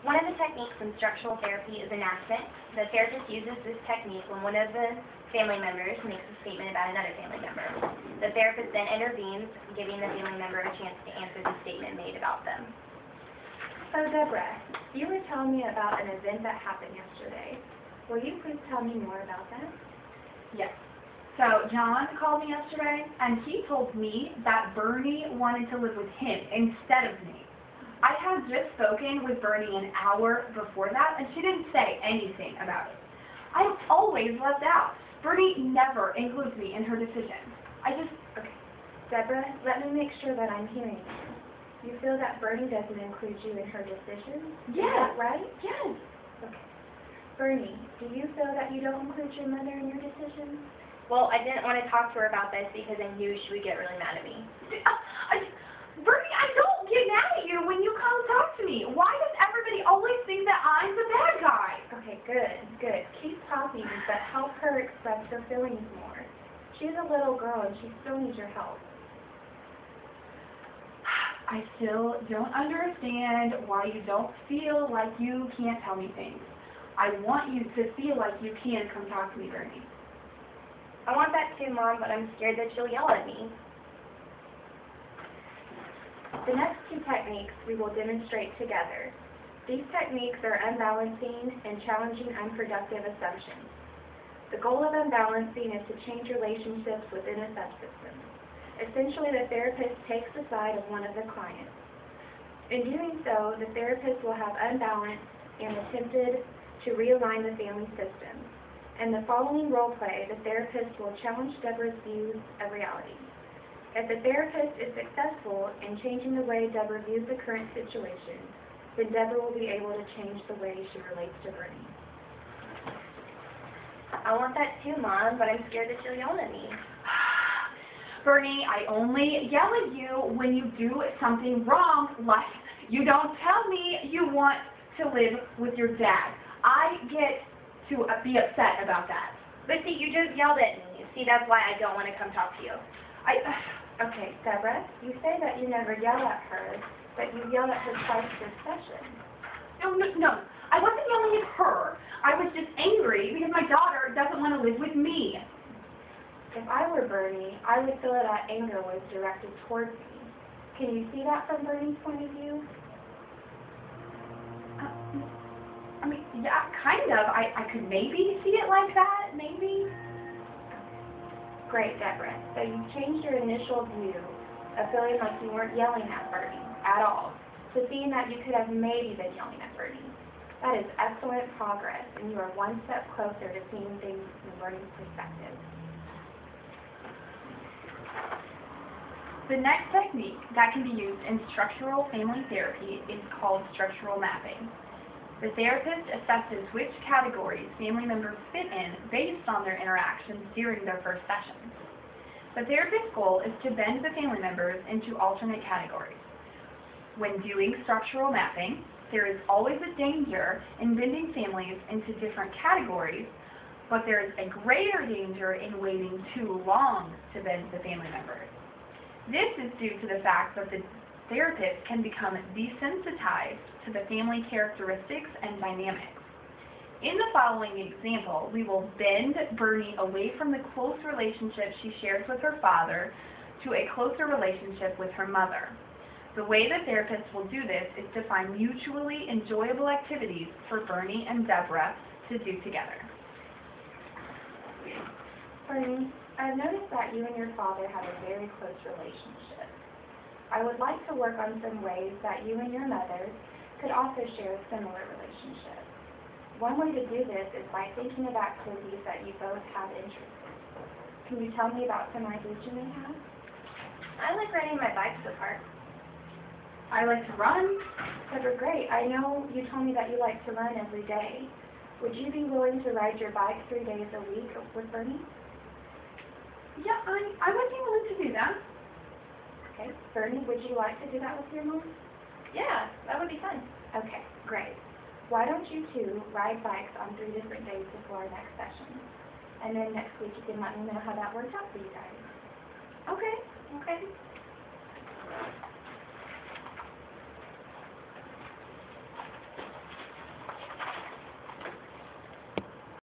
One of the techniques in structural therapy is enactment. The therapist uses this technique when one of the family members makes a statement about another family member. The therapist then intervenes, giving the family member a chance to answer the statement made about them. So, Deborah, you were telling me about an event that happened yesterday. Will you please tell me more about that? Yes. So, John called me yesterday, and he told me that Bernie wanted to live with him instead of me. I had just spoken with Bernie an hour before that, and she didn't say anything about it. I'm always left out. Bernie never includes me in her decisions. Okay. Deborah, let me make sure that I'm hearing you. You feel that Bernie doesn't include you in her decisions? Yes. Is that right? Yes. Okay. Bernie, do you feel that you don't include your mother in your decisions? Well, I didn't want to talk to her about this because I knew she would get really mad at me. Bernie, I don't get mad at you when you come talk to me. Why does everybody always think that I'm the bad guy? Okay, good. Keep talking, but help her express her feelings more. She's a little girl and she still needs your help. I still don't understand why you don't feel like you can't tell me things. I want you to feel like you can come talk to me, Bernie. I want that too, Mom, but I'm scared that she'll yell at me. The next two techniques we will demonstrate together. These techniques are unbalancing and challenging unproductive assumptions. The goal of unbalancing is to change relationships within a subsystem. Essentially, the therapist takes the side of one of the clients. In doing so, the therapist will have unbalanced and attempted to realign the family system. In the following role play, the therapist will challenge Deborah's views of reality. If the therapist is successful in changing the way Deborah views the current situation, then Deborah will be able to change the way she relates to Bernie. I want that too, Mom, but I'm scared that she'll yell at me. Bernie, I only yell at you when you do something wrong, like you don't tell me you want to live with your dad. I get to be upset about that. But see, you just yelled at me. See, that's why I don't want to come talk to you. Okay, Deborah, you say that you never yell at her, but you yell at her twice this session. No. I wasn't yelling at her. I was just angry because my daughter doesn't want to live with me. If I were Bernie, I would feel that anger was directed towards me. Can you see that from Bernie's point of view? Yeah, kind of. I could maybe see it like that, maybe. Great, Deborah. So you changed your initial view of feeling like you weren't yelling at Bernie at all to seeing that you could have maybe been yelling at Bernie. That is excellent progress, and you are one step closer to seeing things from Bernie's perspective. The next technique that can be used in structural family therapy is called structural mapping. The therapist assesses which categories family members fit in based on their interactions during their first sessions. The therapist's goal is to bend the family members into alternate categories. When doing structural mapping, there is always a danger in bending families into different categories, but there is a greater danger in waiting too long to bend the family members. This is due to the fact that the therapist can become desensitized to the family characteristics and dynamics. In the following example, we will bend Bernie away from the close relationship she shares with her father to a closer relationship with her mother. The way the therapist will do this is to find mutually enjoyable activities for Bernie and Deborah to do together. Bernie, I've noticed that you and your father have a very close relationship. I would like to work on some ways that you and your mother could also share a similar relationship. One way to do this is by thinking of activities that you both have interest in. Can you tell me about some ideas you may have? I like riding my bike to the park. I like to run. Those are great. I know you told me that you like to run every day. Would you be willing to ride your bike 3 days a week with Bernie? Yeah, I would be willing to do that. Okay. Bernie, would you like to do that with your mom? Yeah, that would be fun. Okay, great. Why don't you two ride bikes on 3 different days before our next session? And then next week you can let me know how that worked out for you guys. Okay.